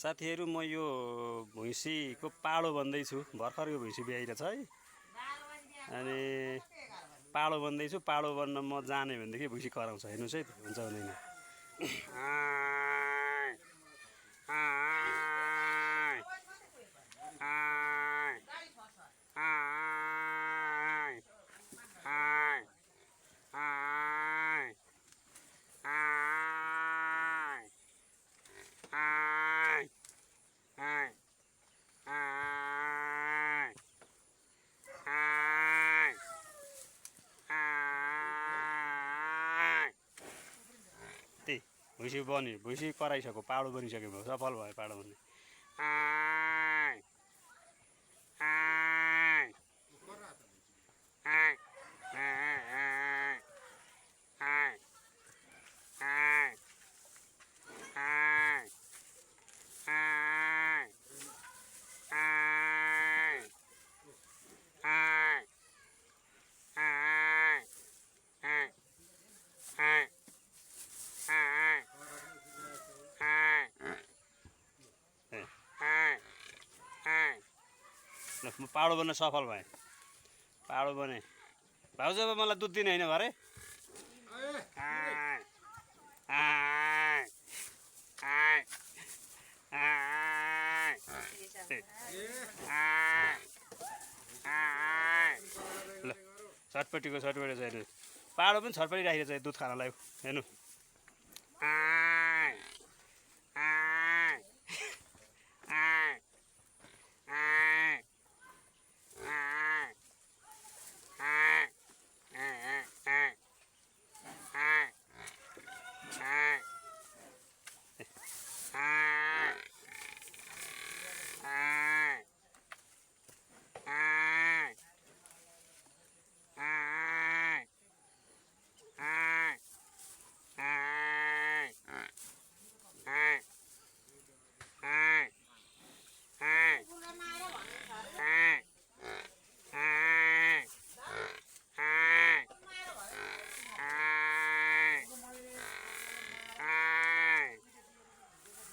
साथीहरू म यो भैँसीको पाडो बन्दैछु। भर्खर यो भैँसी ब्याइरहेछ है। अनि पाडो बन्दैछु। पाडो बन्न म जाने भनेदेखि भैँसी कराउँछ। हेर्नुहोस् है, हुन्छ हुँदैन। त्यही भैँसी बन्यो। भैँसी कराइसक्यो। पाडो बनिसक्यो। सफल भयो पाडो बन्ने। ल म पाडो बन्न सफल भएँ। पाडो बने। भाउजू अब मलाई दुध दिने होइन भरे? ल छटपट्टिको छटपट्टि छ हेर्नु। पाडो पनि छटपट्टि राखेको छ दुध खानलाई। हेर्नु।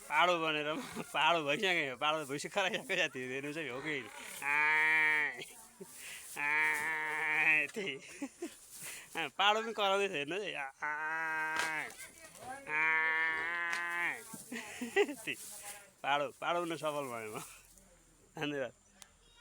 पाडो बनेर पाडो भइसक्यो। पाडो त भैँसी खराइसक्यो साथी। हेर्नु चाहिँ हो कि त्यही पाडो पनि कराउँदैछ। हेर्नु है। त्यही पाडो बन्न सफल भयो म। धन्यवाद।